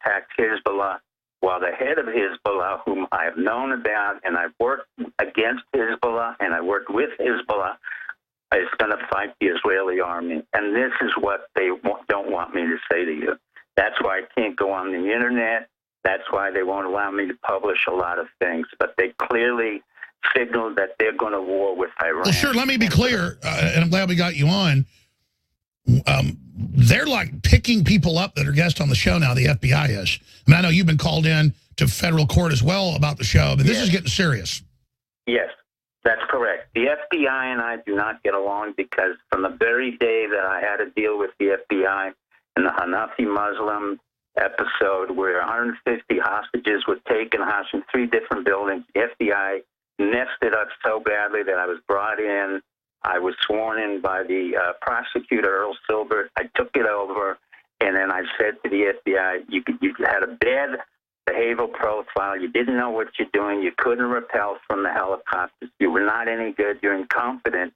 attacked Hezbollah, while the head of Hezbollah, whom I have known about, and I've worked against Hezbollah, and I worked with Hezbollah, is going to fight the Israeli army. And this is what they don't want me to say to you. That's why I can't go on the internet. That's why they won't allow me to publish a lot of things. But they clearly signaled that they're going to war with Iran. Well, sure, let me be clear, and I'm glad we got you on. They're like picking people up that are guests on the show now, the FBI is. I mean, I know you've been called in to federal court as well about the show, but this is getting serious. Yes, that's correct. The FBI and I do not get along because from the very day that I had to deal with the FBI in the Hanafi Muslim episode where 150 hostages were taken hostage in 3 different buildings, the FBI nested us so badly that I was brought in. I was sworn in by the prosecutor, Earl Silbert. I took it over, and then I said to the FBI, you had a bad behavioral profile. You didn't know what you're doing. You couldn't repel from the helicopters. You were not any good. You're incompetent.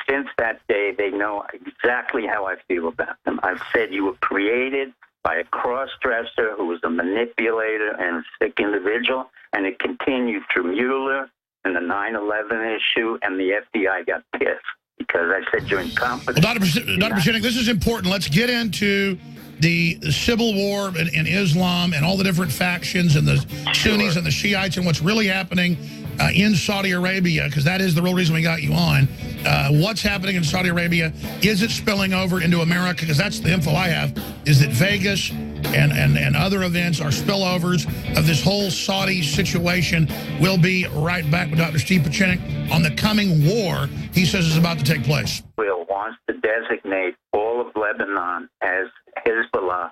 Since that day, they know exactly how I feel about them. I've said you were created by a cross-dresser who was a manipulator and a sick individual, and it continued through Mueller and the 9/11 issue, and the FBI got pissed because I said you're incompetent. Well, Dr. Pieczenik, this is important. Let's get into the civil war in Islam and all the different factions and the Sunnis and the Shiites and what's really happening in Saudi Arabia, because that is the real reason we got you on. What's happening in Saudi Arabia? Is it spilling over into America? Because that's the info I have, is that Vegas and other events are spillovers of this whole Saudi situation. We'll be right back with Dr. Steve Pieczenik on the coming war he says is about to take place. Will wants to designate all of Lebanon as Hezbollah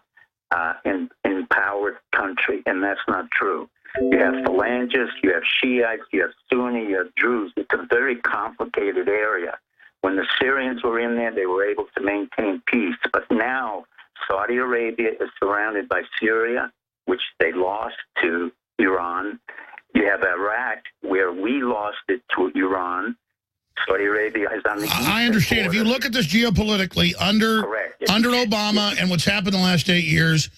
empowered country, and that's not true. You have phalangists, you have Shiites, you have Sunni, you have Druze. It's a very complicated area. When the Syrians were in there, they were able to maintain peace. But now Saudi Arabia is surrounded by Syria, which they lost to Iran. You have Iraq, where we lost it to Iran. Saudi Arabia is on the I understand. If you look at this geopolitically, under Obama and what's happened in the last 8 years,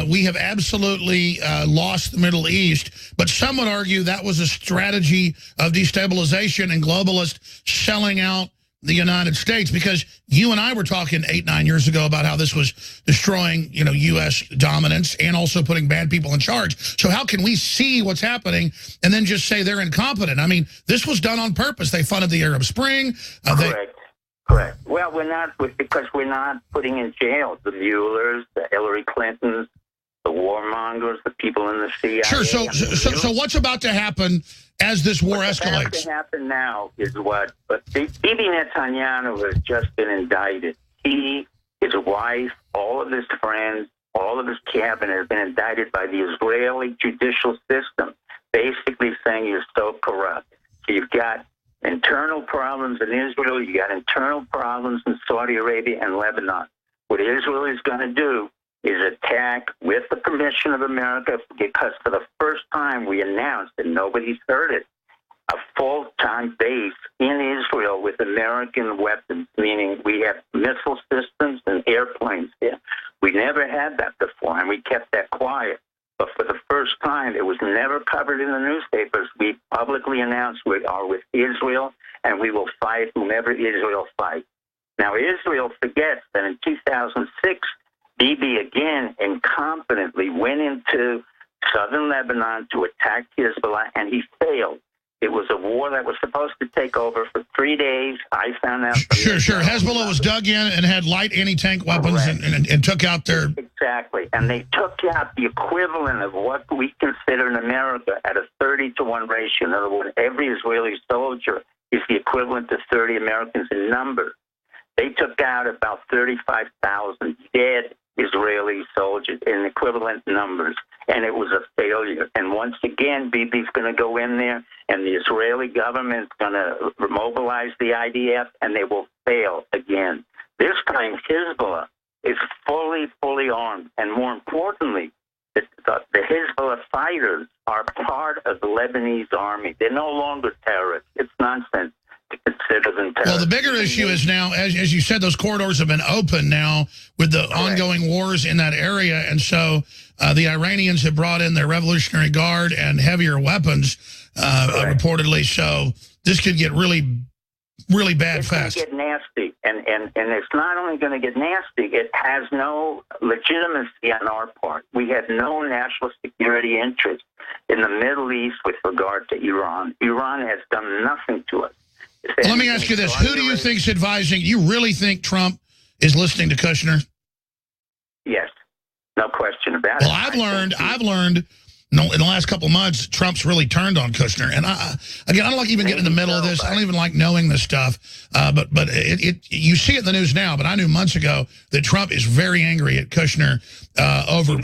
we have absolutely lost the Middle East. But some would argue that was a strategy of destabilization and globalists selling out the United States, because you and I were talking 8, 9 years ago about how this was destroying, U.S. dominance and also putting bad people in charge. So how can we see what's happening and then just say they're incompetent? I mean, this was done on purpose. They funded the Arab Spring. Correct. Well, because we're not putting in jail the Muellers, the Hillary Clintons, the warmongers, the people in the CIA. Sure. So what's about to happen as this war escalates? What's about to happen now is Bibi Netanyahu has just been indicted. He, his wife, all of his friends, all of his cabinet have been indicted by the Israeli judicial system, basically saying you're so corrupt. So you've got internal problems in Israel, you got internal problems in Saudi Arabia and Lebanon. What Israel is going to do is attack with the permission of America, because for the first time we announced, and nobody's heard it, a full-time base in Israel with American weapons, meaning we have missile systems and airplanes there. We never had that before, and we kept that quiet. But for the first time, it was never covered in the newspapers. We publicly announced we are with Israel, and we will fight whomever Israel fights. Now, Israel forgets that in 2006, Bibi again incompetently went into southern Lebanon to attack Hezbollah, and he failed. It was a war that was supposed to take over for 3 days. I found out. Sure. Hezbollah was dug in and had light anti-tank weapons and took out their... Exactly. And they took out the equivalent of what we consider in America at a 30-to-1 ratio. In other words, every Israeli soldier is the equivalent to 30 Americans in number. They took out about 35,000 dead Israeli soldiers in equivalent numbers, and it was a failure. And once again, Bibi's going to go in there, and the Israeli government is going to mobilize the IDF, and they will fail again. This time, Hezbollah is fully armed, and more importantly, the Hezbollah fighters are part of the Lebanese army. They're no longer terrorists. It's nonsense to consider them terrorists. Well, the bigger issue is now, as you said, those corridors have been open now with the ongoing wars in that area. And so The Iranians have brought in their Revolutionary Guard and heavier weapons, reportedly. So this could get really, really bad fast. It's going to get nasty. And it's not only going to get nasty, it has no legitimacy on our part. We have no national security interest in the Middle East with regard to Iran. Iran has done nothing to us. Well, let me ask you this. Who do you think's advising? You really think Trump is listening to Kushner? Yes. No question about it. Well, I've learned in the last couple of months, Trump's really turned on Kushner. And again, I don't like even getting in the middle of this. I don't even like knowing this stuff. But you see it in the news now, but I knew months ago that Trump is very angry at Kushner over...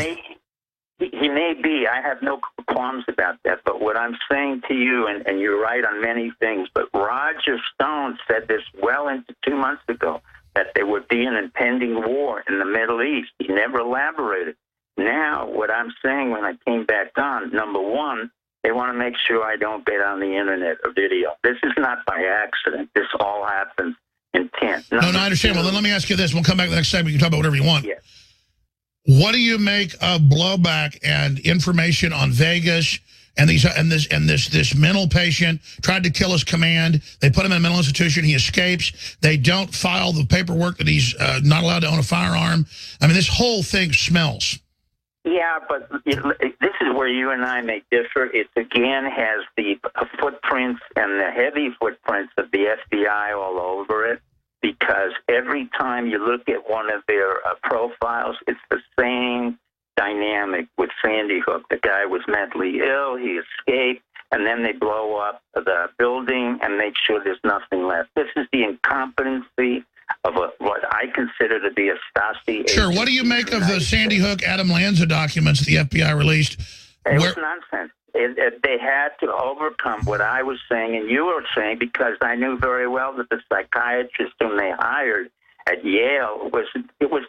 He may be. I have no qualms about that. But what I'm saying to you, and you're right on many things, but Roger Stone said this well into 2 months ago, that there would be an impending war in the Middle East. He never elaborated. Now, what I'm saying when I came back on, number one, they want to make sure I don't get on the internet or video. This is not by accident. This all happens intent. No, I understand. Well, then let me ask you this. We'll come back to the next segment. You can talk about whatever you want. Yes. What do you make of blowback and information on Vegas and this mental patient tried to kill his command? They put him in a mental institution. He escapes. They don't file the paperwork that he's not allowed to own a firearm. I mean, this whole thing smells. Yeah, but this is where you and I may differ. It, again, has the footprints and the heavy footprints of the FBI all over it, because every time you look at one of their profiles, it's the same dynamic with Sandy Hook. The guy was mentally ill, he escaped, and then they blow up the building and make sure there's nothing left. This is the incompetency of what I consider to be a Stasi. Sure. What do you make of the Sandy Hook, Adam Lanza documents the FBI released? It was nonsense. They had to overcome what I was saying and you were saying, because I knew very well that the psychiatrist whom they hired at Yale was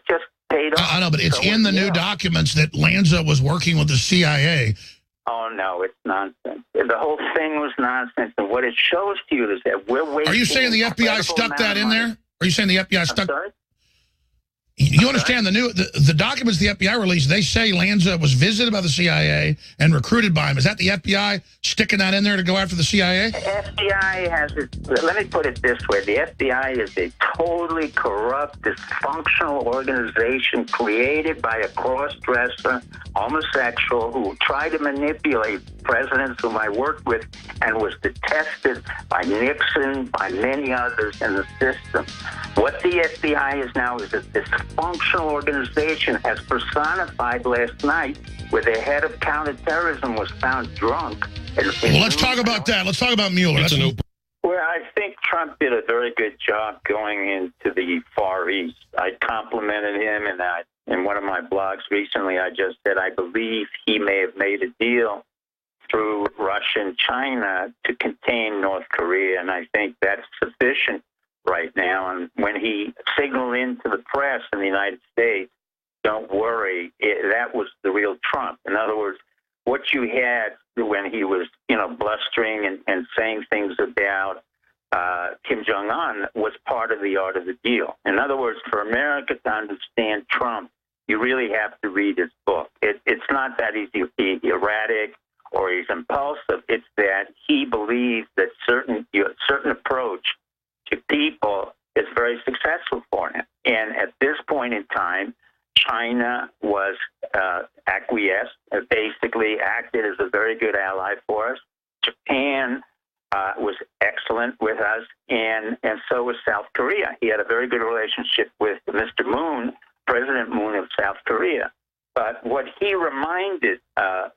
just paid off. I know, but it's in the new documents that Lanza was working with the CIA. Oh, no, it's nonsense. The whole thing was nonsense. And what it shows to you is that we're wasting... Are you saying the FBI stuck that in there? Are you saying the FBI stuck... Sorry? You understand the documents the FBI released, they say Lanza was visited by the CIA and recruited by him. Is that the FBI sticking that in there to go after the CIA? The FBI has let me put it this way. The FBI is a totally corrupt, dysfunctional organization created by a cross-dresser homosexual who tried to manipulate presidents whom I worked with and was detested by Nixon, by many others in the system. What the FBI is now is a dysfunctional organization, as personified last night, where the head of counterterrorism was found drunk. Well, let's talk about that. Let's talk about Mueller. Well, I think Trump did a very good job going into the Far East. I complimented him, and in one of my blogs recently, I just said I believe he may have made a deal through Russia and China to contain North Korea, and I think that's sufficient right now. And when he signaled into the press in the United States, don't worry, that was the real Trump. In other words, what you had when he was, blustering and saying things about Kim Jong-un was part of the art of the deal. In other words, for America to understand Trump, you really have to read his book. It's not that he's erratic or he's impulsive. It's that he believes that certain approach to people is very successful for him. And at this point in time, China was acquiesced, basically acted as a very good ally for us. Japan was excellent with us, and so was South Korea. He had a very good relationship with Mr. Moon, President Moon of South Korea. But what he reminded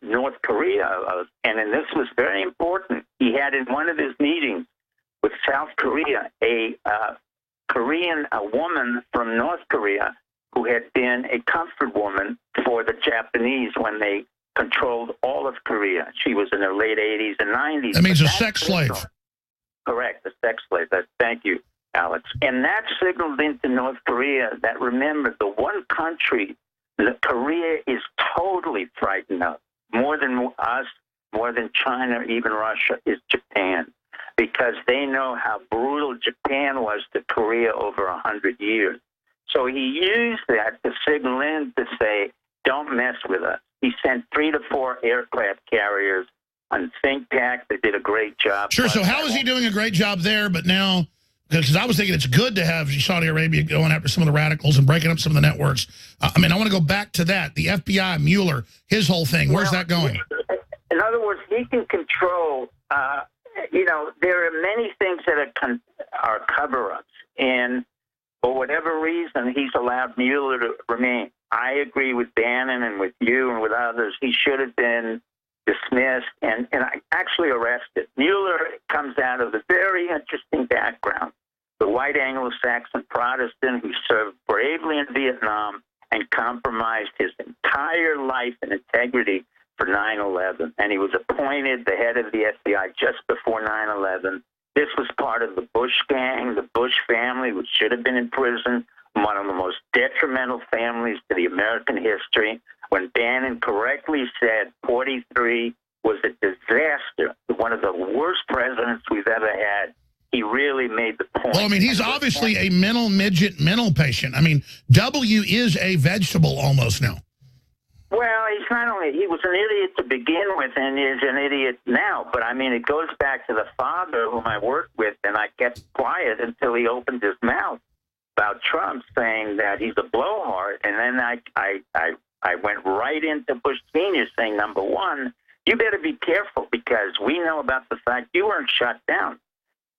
North Korea of, and this was very important, he had in one of his meetings with South Korea a woman from North Korea who had been a comfort woman for the Japanese when they controlled all of Korea. She was in her late 80s and 90s. That means a sex slave. Correct, a sex slave. Thank you, Alex. And that signaled into North Korea that, remember, the one country that Korea is totally frightened of, more than us, more than China, even Russia, is Japan. Because they know how brutal Japan was to Korea over 100 years. So he used that to signal in to say, don't mess with us. He sent 3 to 4 aircraft carriers on think tank. They did a great job. Sure. So how is he doing a great job there? But now, because I was thinking it's good to have Saudi Arabia going after some of the radicals and breaking up some of the networks. I mean, I want to go back to that. The FBI, Mueller, his whole thing. Where's that going? In other words, he can control, you know, there are many things that are cover-ups. And for whatever reason, he's allowed Mueller to remain. I agree with Bannon and with you and with others. He should have been dismissed and actually arrested. Mueller comes out of a very interesting background. The white Anglo-Saxon Protestant who served bravely in Vietnam and compromised his entire life and integrity for 9/11. And he was appointed the head of the FBI just before 9/11. This was part of the Bush gang, the Bush family, which should have been in prison, one of the most detrimental families to the American history. When Bannon correctly said 43 was a disaster, one of the worst presidents we've ever had, he really made the point. Well, I mean, he's obviously a mental patient. I mean, W is a vegetable almost now. Well, he's not only, he was an idiot to begin with and is an idiot now. But, I mean, it goes back to the father whom I worked with, and I kept quiet until he opened his mouth about Trump, saying that he's a blowhard. And then I went right into Bush Sr. saying, number one, you better be careful because we know about the fact you weren't shut down.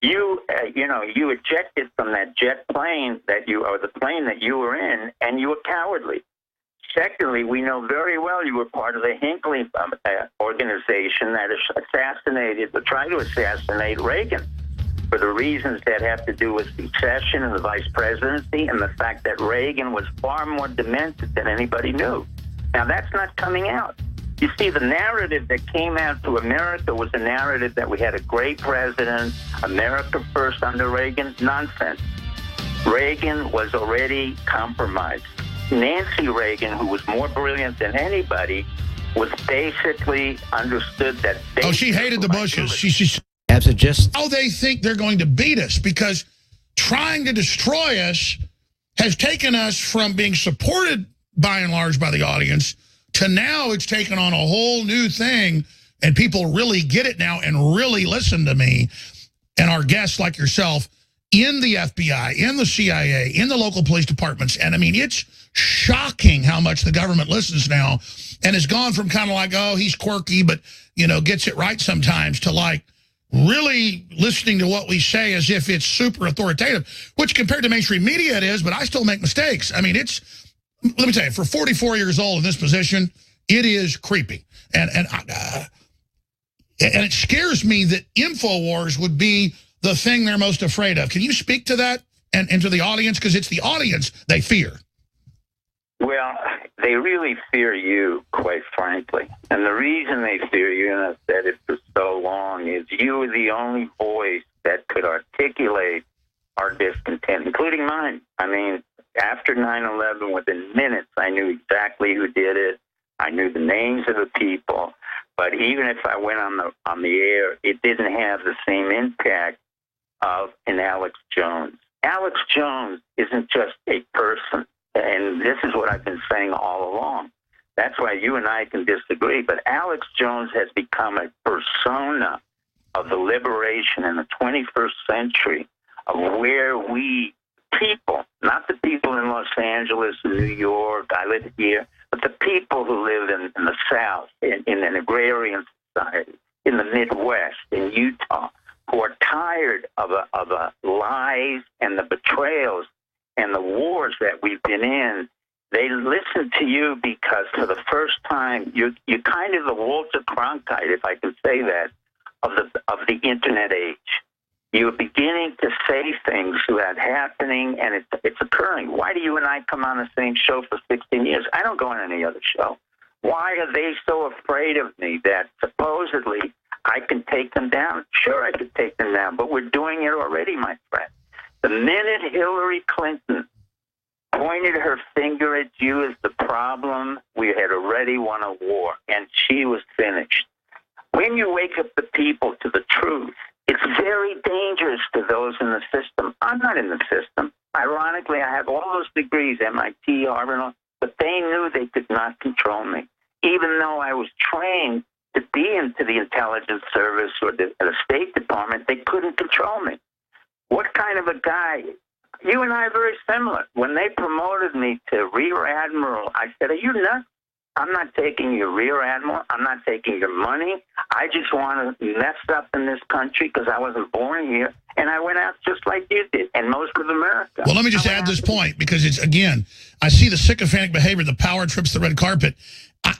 You ejected from that jet plane or the plane that you were in, and you were cowardly. Secondly, we know very well you were part of the Hinckley organization that tried to assassinate Reagan for the reasons that have to do with succession and the vice presidency and the fact that Reagan was far more demented than anybody knew. Now, that's not coming out. You see, the narrative that came out to America was a narrative that we had a great president, America first under Reagan. Nonsense. Reagan was already compromised. Nancy Reagan, who was more brilliant than anybody, was basically understood that... Oh, she hated the Bushes. How they think they're going to beat us, because trying to destroy us has taken us from being supported, by and large, by the audience, to now it's taken on a whole new thing, and people really get it now and really listen to me and our guests like yourself in the FBI, in the CIA, in the local police departments. And, I mean, it's shocking how much the government listens now and has gone from kind of like, oh, he's quirky, but, you know, gets it right sometimes, to, like, really listening to what we say as if it's super authoritative, which compared to mainstream media it is, but I still make mistakes. I mean, it's... Let me tell you, for 44 years old in this position, it is creepy. And it scares me that InfoWars would be the thing they're most afraid of. Can you speak to that and to the audience? Because it's the audience they fear. Well, they really fear you, quite frankly. And the reason they fear you, and I've said it for so long, is you are the only voice that could articulate our discontent, including mine. I mean, after 9/11, within minutes, I knew exactly who did it. I knew the names of the people. But even if I went on the air, it didn't have the same impact of an Alex Jones. Alex Jones isn't just a person. And this is what I've been saying all along. That's why you and I can disagree. But Alex Jones has become a persona of the liberation in the 21st century, of where we people, not the people in Los Angeles, New York, I live here, but the people who live in the South, in an agrarian society, in the Midwest, in Utah, who are tired of the lies and the betrayals and the wars that we've been in. They listen to you because for the first time, you're kind of the Walter Cronkite, if I can say that, of the internet age. You're beginning to say things that are happening, and it's occurring. Why do you and I come on the same show for 16 years? I don't go on any other show. Why are they so afraid of me that supposedly I can take them down? Sure, I could take them down, but we're doing it already, my friend. The minute Hillary Clinton pointed her finger at you as the problem, we had already won a war, and she was finished. When you wake up the people to the truth, it's very dangerous to those in the system. I'm not in the system. Ironically, I have all those degrees, MIT, Harvard, but they knew they could not control me. Even even though I was trained to be into the intelligence service or the State Department, they couldn't control me. What kind of a guy? You and I are very similar. When they promoted me to Rear Admiral, I said, are you nuts? I'm not taking your Rear Admiral. I'm not taking your money. I just want to mess up in this country because I wasn't born here. And I went out just like you did, and most of America. Well, let me just add this point, because it's, again, I see the sycophantic behavior, the power trips, the red carpet.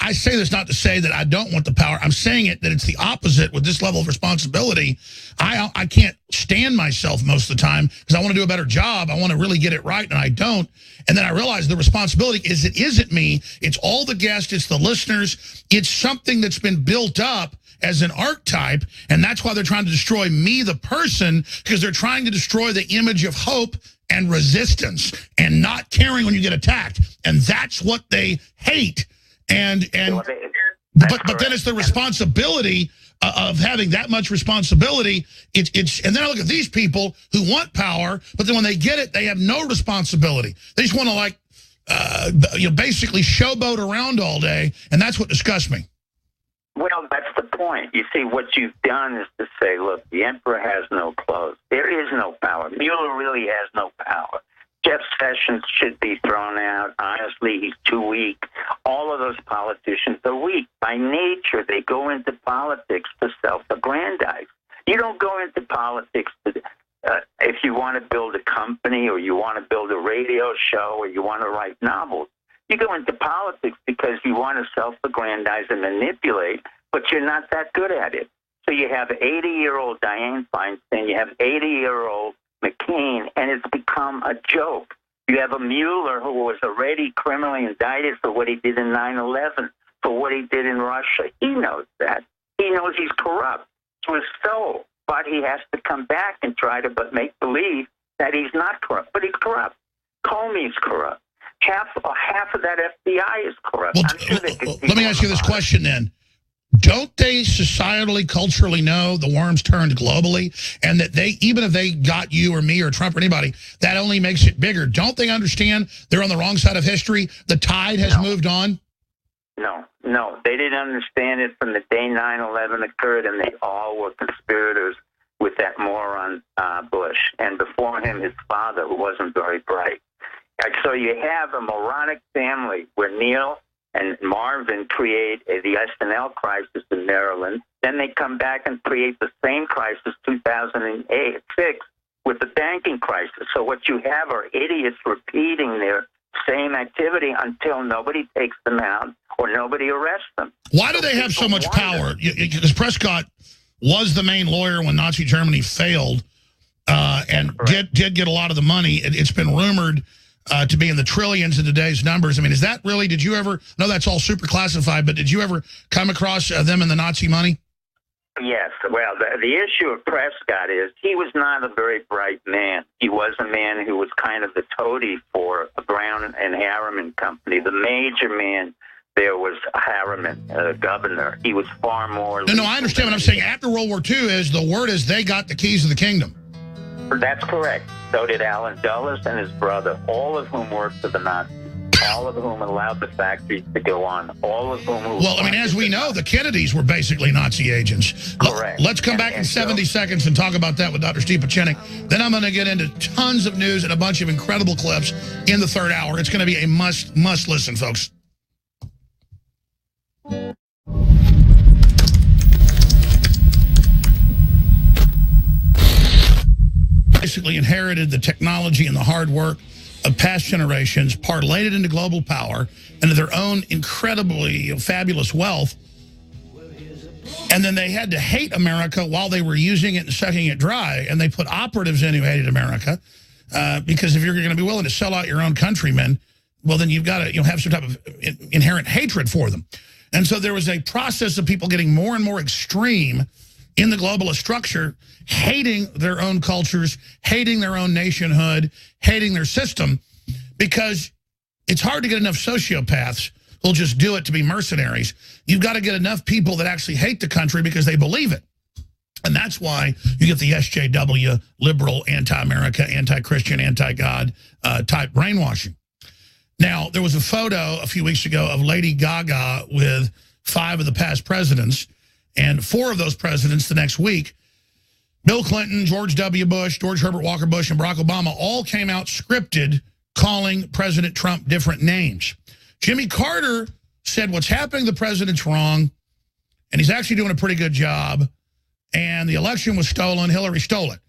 I say this not to say that I don't want the power. I'm saying it that it's the opposite with this level of responsibility. I can't stand myself most of the time because I want to do a better job. I want to really get it right, and I don't. And then I realize the responsibility is it isn't me. It's all the guests. It's the listeners. It's something that's been built up as an archetype, and that's why they're trying to destroy me, the person, because they're trying to destroy the image of hope and resistance and not caring when you get attacked. And that's what they hate. But then it's the responsibility of having that much responsibility. And then I look at these people who want power, but then when they get it, they have no responsibility. They just want to basically showboat around all day, and that's what disgusts me. Well, that's the point. You see, what you've done is to say, look, the emperor has no clothes. There is no power. Mueller really has no power. Jeff Sessions should be thrown out. Honestly, he's too weak. All of those politicians are weak. By nature, they go into politics to self-aggrandize. You don't go into politics to, if you want to build a company or you want to build a radio show or you want to write novels. You go into politics because you want to self-aggrandize and manipulate, but you're not that good at it. So you have 80-year-old Dianne Feinstein, you have 80-year-old McCain, and it's become a joke. You have a Mueller who was already criminally indicted for what he did in 9/11, for what he did in Russia. He knows that. He knows he's corrupt to his soul, but he has to come back and try to make believe that he's not corrupt. But he's corrupt. Comey's corrupt. Half of that FBI is corrupt. Well, sure let me ask you this question then. Don't they societally, culturally know the worms turned globally, and that they, even if they got you or me or Trump or anybody, that only makes it bigger? Don't they understand they're on the wrong side of history? The tide has moved on? No. They didn't understand it from the day 9/11 occurred, and they all were conspirators with that moron Bush. And before him, his father, who wasn't very bright. So you have a moronic family where Neil and Marvin create the SNL crisis in Maryland. Then they come back and create the same crisis, 2006, with the banking crisis. So what you have are idiots repeating their same activity until nobody takes them out or nobody arrests them. Why do they have so much power? Because Prescott was the main lawyer when Nazi Germany failed and did get a lot of the money. It's been rumored to be in the trillions in today's numbers. I mean, is that really, did you ever, no, that's all super classified, but did you ever come across them and the Nazi money? Yes. Well, the issue of Prescott is he was not a very bright man. He was a man who was kind of the toady for Brown and Harriman Company. The major man there was Harriman, governor. He was far more... No, I understand what I'm saying. After World War II, the word is they got the keys of the kingdom. That's correct. So did Allen Dulles and his brother, all of whom worked for the Nazis, all of whom allowed the factories to go on, all of whom... Well, I mean, as we know, the Kennedys were basically Nazi agents. Correct. Let's come back in 70 seconds and talk about that with Dr. Steve Pieczenik. Then I'm going to get into tons of news and a bunch of incredible clips in the third hour. It's going to be a must listen, folks. Basically inherited the technology and the hard work of past generations, parlayed it into global power and their own incredibly fabulous wealth. And then they had to hate America while they were using it and sucking it dry. And they put operatives in who hated America because if you're going to be willing to sell out your own countrymen, well, then you've got to have some type of inherent hatred for them. And so there was a process of people getting more and more extreme in the globalist structure, hating their own cultures, hating their own nationhood, hating their system, because it's hard to get enough sociopaths who'll just do it to be mercenaries. You've got to get enough people that actually hate the country because they believe it. And that's why you get the SJW, liberal, anti-America, anti-Christian, anti-God type brainwashing. Now, there was a photo a few weeks ago of Lady Gaga with 5 of the past presidents, and 4 of those presidents the next week, Bill Clinton, George W. Bush, George Herbert Walker Bush, and Barack Obama all came out scripted calling President Trump different names. Jimmy Carter said what's happening to the president's wrong, and he's actually doing a pretty good job, and the election was stolen, Hillary stole it.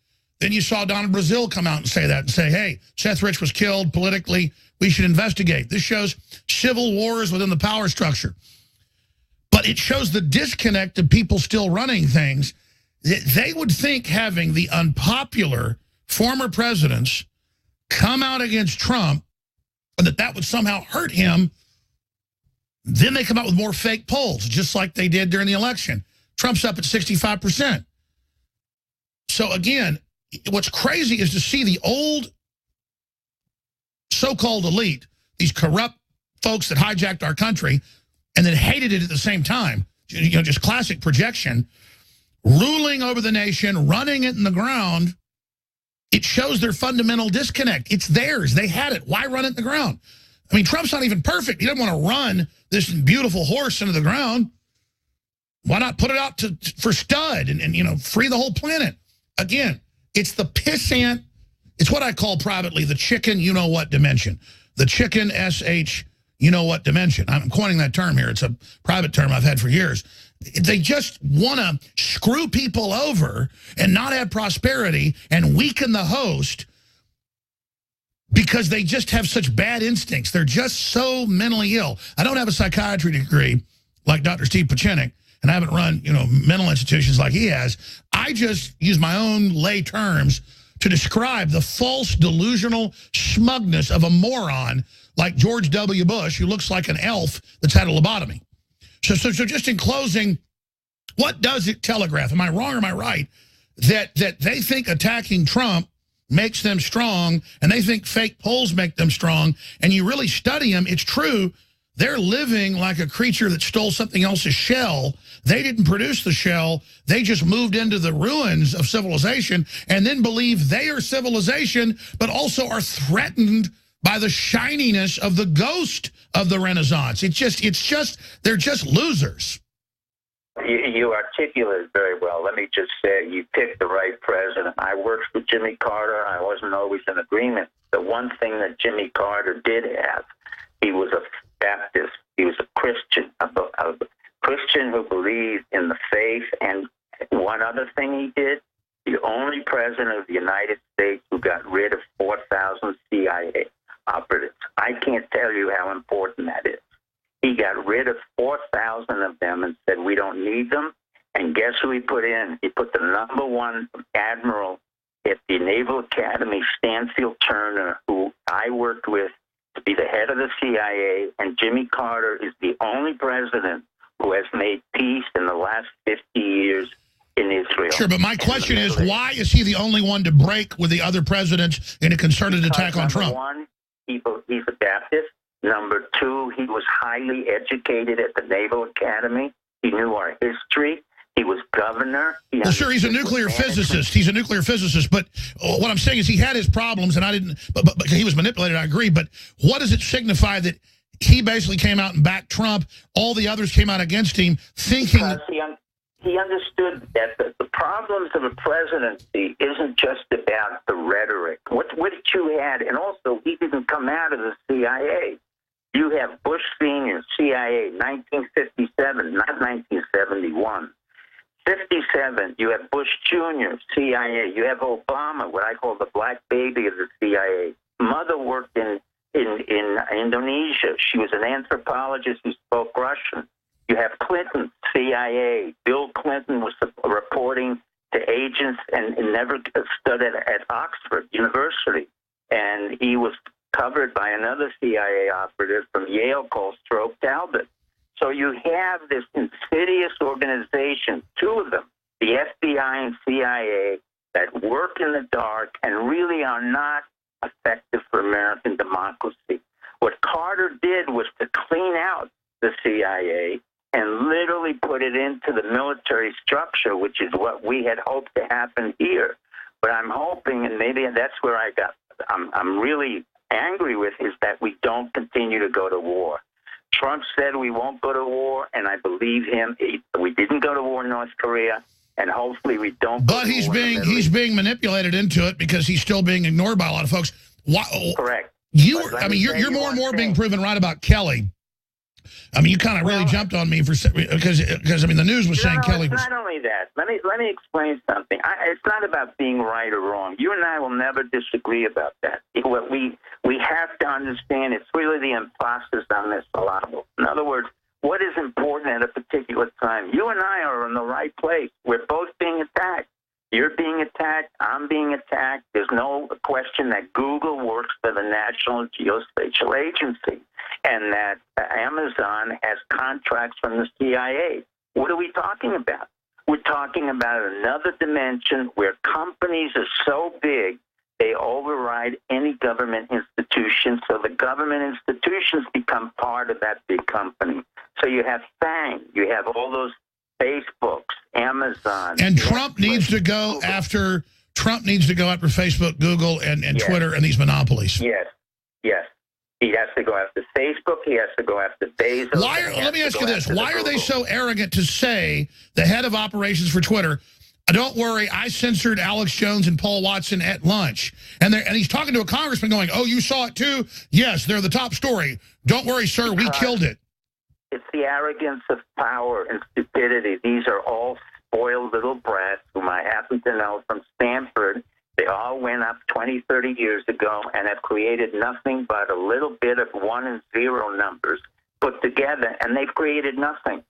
Then you saw Donald Brazil come out and say that and say, hey, Seth Rich was killed politically, we should investigate. This shows civil wars within the power structure. But it shows the disconnect of people still running things. They would think having the unpopular former presidents come out against Trump, and that would somehow hurt him. Then they come out with more fake polls, just like they did during the election. Trump's up at 65%. So again, what's crazy is to see the old so-called elite, these corrupt folks that hijacked our country and then hated it at the same time, just classic projection, ruling over the nation, running it in the ground. It shows their fundamental disconnect. It's theirs. They had it. Why run it in the ground? I mean, Trump's not even perfect. He doesn't want to run this beautiful horse into the ground. Why not put it out for stud and free the whole planet? Again, it's the pissant. It's what I call privately the chicken you-know-what dimension. The chicken SH you-know-what dimension. I'm coining that term here. It's a private term I've had for years. They just want to screw people over and not have prosperity and weaken the host because they just have such bad instincts. They're just so mentally ill. I don't have a psychiatry degree like Dr. Steve Pieczenik, and I haven't run, mental institutions like he has. I just use my own lay terms to describe the false delusional smugness of a moron like George W. Bush, who looks like an elf that's had a lobotomy. So just in closing, what does it telegraph? Am I wrong or am I right? That they think attacking Trump makes them strong, and they think fake polls make them strong, and you really study them, it's true. They're living like a creature that stole something else's shell. They didn't produce the shell. They just moved into the ruins of civilization and then believe they are civilization, but also are threatened by the shininess of the ghost of the Renaissance. They're just losers. You articulate very well. Let me just say, you picked the right president. I worked with Jimmy Carter. I wasn't always in agreement. The one thing that Jimmy Carter did have, he was a Baptist. He was a Christian, a Christian who believed in the faith. And one other thing he did, the only president of the United States who got rid of 4,000 CIA operatives. I can't tell you how important that is. He got rid of 4,000 of them and said, we don't need them. And guess who he put in? He put the #1 admiral at the Naval Academy, Stanfield Turner, who I worked with, to be the head of the CIA. And Jimmy Carter is the only president who has made peace in the last 50 years in Israel. Sure, but my question is, why is he the only one to break with the other presidents in a concerted attack on Trump? One, he's a Baptist. Number 2, he was highly educated at the Naval Academy. He knew our history. He was governor. Well, sure, he's a nuclear physicist. He's a nuclear physicist. But what I'm saying is he had his problems, and I didn't. But he was manipulated. I agree. But what does it signify that he basically came out and backed Trump? All the others came out against him, thinking. Because he understood that the problems of a presidency isn't just about the rhetoric. What you had, and also he didn't come out of the CIA. You have Bush Sr., CIA, 1957, not 1971. 57, you have Bush Jr., CIA. You have Obama, what I call the black baby of the CIA. Mother worked in Indonesia. She was an anthropologist who spoke Russian. You have Clinton, CIA. Bill Clinton was reporting to agents and never studied at Oxford University. And he was covered by another CIA operative from Yale called Stroke Talbot. So you have this insidious organization, 2 of them, the FBI and CIA, that work in the dark and really are not effective for American democracy. What Carter did was to clean out the CIA and literally put it into the military structure, which is what we had hoped to happen here. But I'm hoping, and maybe that's where I'm really angry with, is that we don't continue to go to war. Trump said we won't go to war, and I believe him. We didn't go to war in North Korea, and hopefully we don't. But he's being manipulated into it because he's still being ignored by a lot of folks. Correct. You're more and more being proven right about Kelly. I mean, you kind of really jumped on me because I mean the news was saying Kelly was. Not only that. Let me explain something. It's not about being right or wrong. You and I will never disagree about that. What we have to understand, it's really the emphasis on this syllable. In other words, what is important at a particular time? You and I are in the right place. We're both being attacked. You're being attacked. I'm being attacked. There's no question that Google works for the National Geospatial Agency and that Amazon has contracts from the CIA. What are we talking about? We're talking about another dimension where companies are so big they override any government institution, so the government institutions become part of that big company. So you have FANG, you have all those Facebooks, Amazon. And Trump needs to go after Facebook, Google, and Twitter and these monopolies. Yes. He has to go after Facebook. He has to go after Bezos. Let me ask you this. Why are they so arrogant to say, the head of operations for Twitter, don't worry, I censored Alex Jones and Paul Watson at lunch. And he's talking to a congressman going, oh, you saw it too? Yes, they're the top story. Don't worry, sir, we killed it. It's the arrogance of power and stupidity. These are all spoiled little brats whom I happen to know from Stanford. They all went up 20, 30 years ago and have created nothing but a little bit of 1 and 0 numbers put together, and they've created nothing.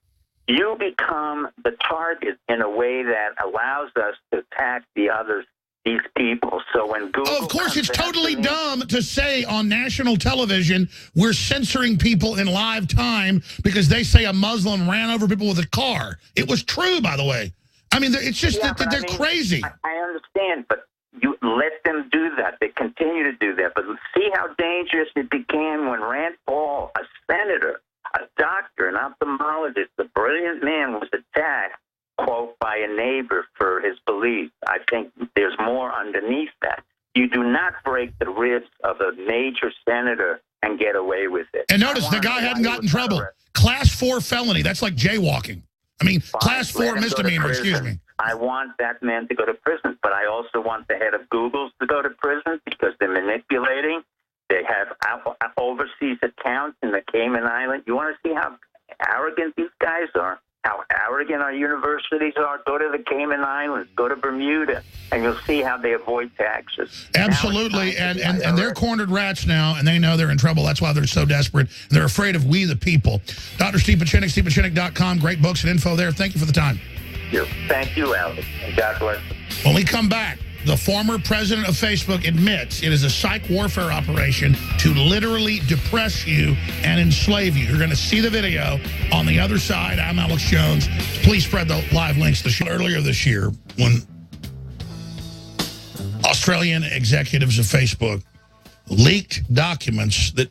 You become the target in a way that allows us to attack these people. So when Google of course, it's totally dumb to say on national television, we're censoring people in live time because they say a Muslim ran over people with a car. It was true, by the way. I mean, it's just that they're crazy. I understand, but you let them do that. They continue to do that. But see how dangerous it became when Rand Paul, a senator, a doctor, an ophthalmologist, a brilliant man, was attacked, quote, by a neighbor for his beliefs. I think there's more underneath that. You do not break the ribs of a major senator and get away with it. And notice the guy hadn't gotten in trouble. Class 4 felony. That's like jaywalking. I mean, Class 4 misdemeanor, excuse me. I want that man to go to prison, but I also want the head of Google to go to prison because they're manipulating. They have overseas accounts in the Cayman Islands. You want to see how arrogant these guys are? How arrogant our universities are? Go to the Cayman Islands, go to Bermuda, and you'll see how they avoid taxes. Absolutely, and they're cornered rats now, and they know they're in trouble. That's why they're so desperate. They're afraid of we the people. Dr. Steve Pieczenik, StevePieczenik.com. Great books and info there. Thank you for the time. Thank you, Alex. And God bless. When we come back, the former president of Facebook admits it is a psych warfare operation to literally depress you and enslave you. You're going to see the video on the other side. I'm Alex Jones. Please spread the live links to the show. Earlier this year, when Australian executives of Facebook leaked documents that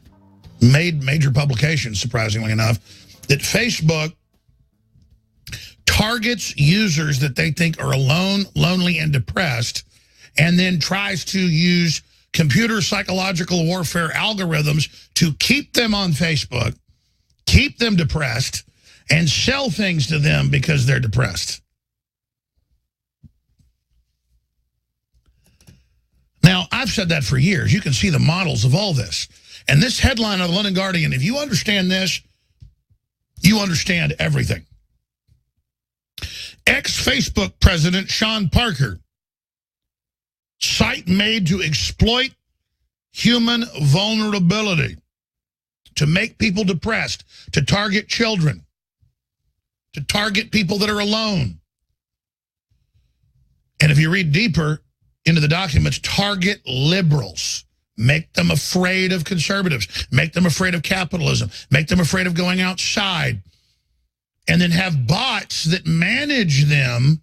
made major publications, surprisingly enough, that Facebook targets users that they think are alone, lonely, and depressed, and then tries to use computer psychological warfare algorithms to keep them on Facebook, keep them depressed, and sell things to them because they're depressed. Now, I've said that for years. You can see the models of all this. And this headline of the London Guardian, if you understand this, you understand everything. Ex-Facebook president Sean Parker, site made to exploit human vulnerability, to make people depressed, to target children, to target people that are alone. And if you read deeper into the documents, target liberals, make them afraid of conservatives, make them afraid of capitalism, make them afraid of going outside, and then have bots that manage them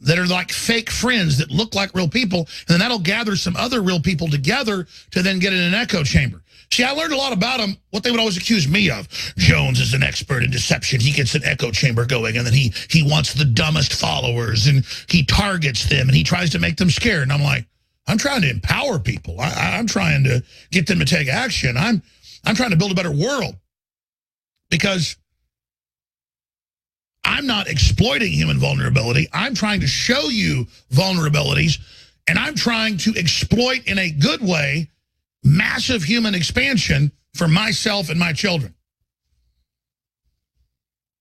that are like fake friends that look like real people, and then that'll gather some other real people together to then get in an echo chamber. See, I learned a lot about them, what they would always accuse me of. Jones is an expert in deception. He gets an echo chamber going, and then he wants the dumbest followers, and he targets them, and he tries to make them scared. And I'm like, I'm trying to empower people. I'm trying to get them to take action. I'm trying to build a better world. Because I'm not exploiting human vulnerability. I'm trying to show you vulnerabilities, and I'm trying to exploit in a good way massive human expansion for myself and my children.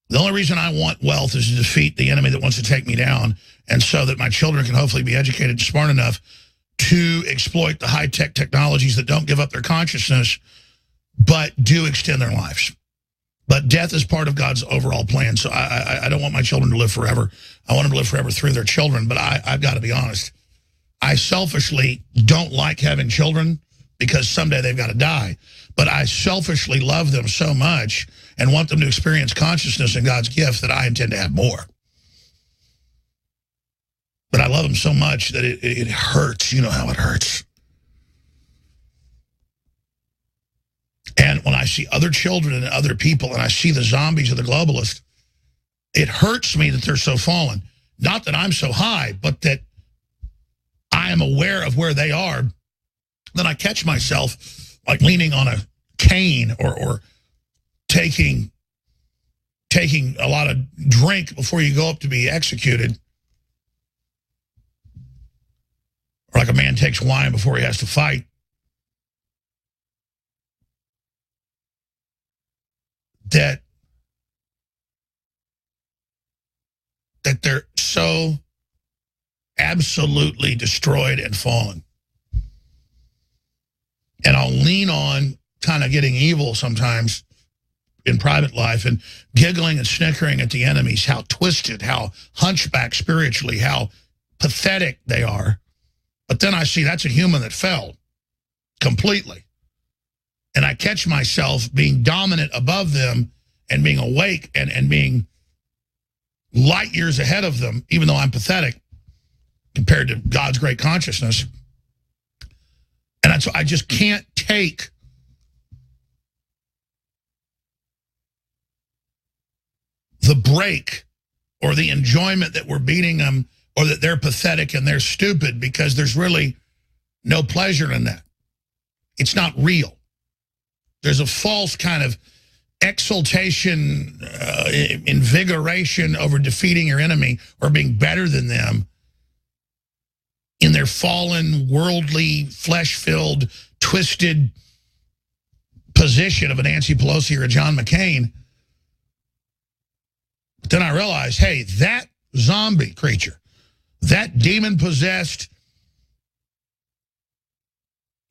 The only reason I want wealth is to defeat the enemy that wants to take me down, and so that my children can hopefully be educated and smart enough to exploit the high-tech technologies that don't give up their consciousness, but do extend their lives. But death is part of God's overall plan, so I don't want my children to live forever. I want them to live forever through their children, but I've got to be honest. I selfishly don't like having children because someday they've got to die. But I selfishly love them so much and want them to experience consciousness and God's gift that I intend to have more. But I love them so much that it hurts. You know how it hurts. And when I see other children and other people and I see the zombies of the globalists, it hurts me that they're so fallen. Not that I'm so high, but that I am aware of where they are. Then I catch myself like leaning on a cane or taking a lot of drink before you go up to be executed. Or like a man takes wine before he has to fight. That they're so absolutely destroyed and fallen. And I'll lean on kind of getting evil sometimes in private life and giggling and snickering at the enemies, how twisted, how hunchback spiritually, how pathetic they are. But then I see that's a human that fell completely. And I catch myself being dominant above them and being awake and being light years ahead of them, even though I'm pathetic compared to God's great consciousness. And I just can't take the break or the enjoyment that we're beating them or that they're pathetic and they're stupid, because there's really no pleasure in that. It's not real. There's a false kind of exultation, invigoration over defeating your enemy or being better than them in their fallen, worldly, flesh-filled, twisted position of a Nancy Pelosi or a John McCain. But then I realized, hey, that zombie creature, that demon-possessed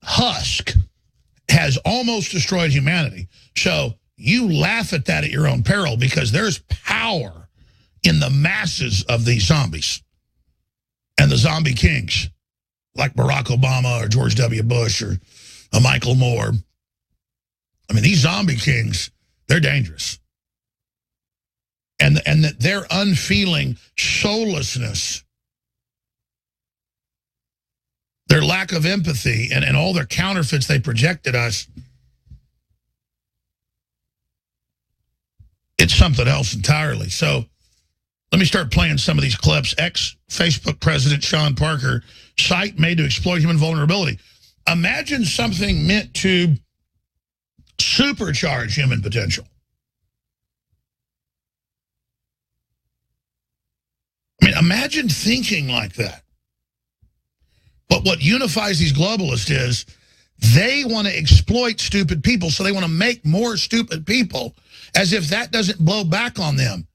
husk has almost destroyed humanity. So you laugh at that at your own peril, because there's power in the masses of these zombies and the zombie kings like Barack Obama or George W. Bush or a Michael Moore. I mean, these zombie kings, they're dangerous. And that their unfeeling soullessness, their lack of empathy, and all their counterfeits they projected us, it's something else entirely. So let me start playing some of these clips. Ex-Facebook President Sean Parker, site made to exploit human vulnerability. Imagine something meant to supercharge human potential. I mean, imagine thinking like that. But what unifies these globalists is they want to exploit stupid people, so they want to make more stupid people, as if that doesn't blow back on them.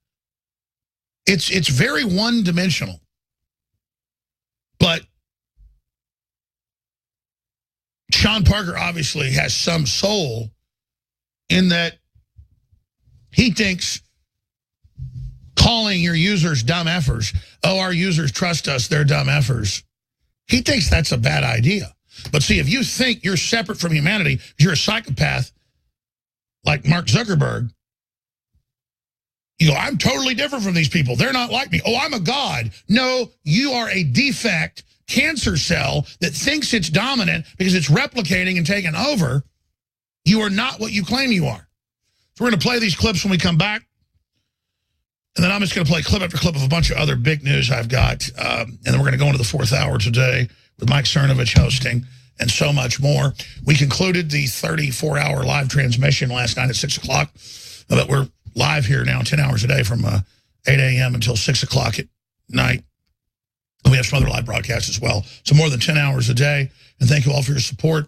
It's very one-dimensional. But Sean Parker obviously has some soul in that he thinks calling your users dumb effers, oh, our users trust us, they're dumb effers. He thinks that's a bad idea. But see, if you think you're separate from humanity, you're a psychopath like Mark Zuckerberg, you go, I'm totally different from these people. They're not like me. Oh, I'm a god. No, you are a defect cancer cell that thinks it's dominant because it's replicating and taking over. You are not what you claim you are. So we're going to play these clips when we come back. And then I'm just going to play clip after clip of a bunch of other big news I've got. And then we're going to go into the fourth hour today with Mike Cernovich hosting and so much more. We concluded the 34-hour live transmission last night at 6 o'clock But we're live here now 10 hours a day from 8 a.m. until 6 o'clock at night. We have some other live broadcasts as well. So more than 10 hours a day. And thank you all for your support.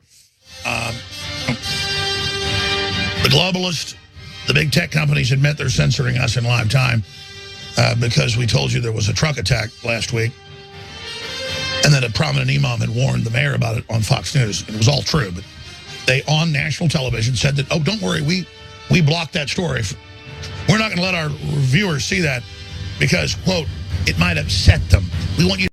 The globalists, the big tech companies admit they're censoring us in live time because we told you there was a truck attack last week. And then a prominent imam had warned the mayor about it on Fox News. And it was all true. But they, on national television, said that, oh, don't worry, we blocked that story. We're not going to let our viewers see that because, quote, it might upset them. We want you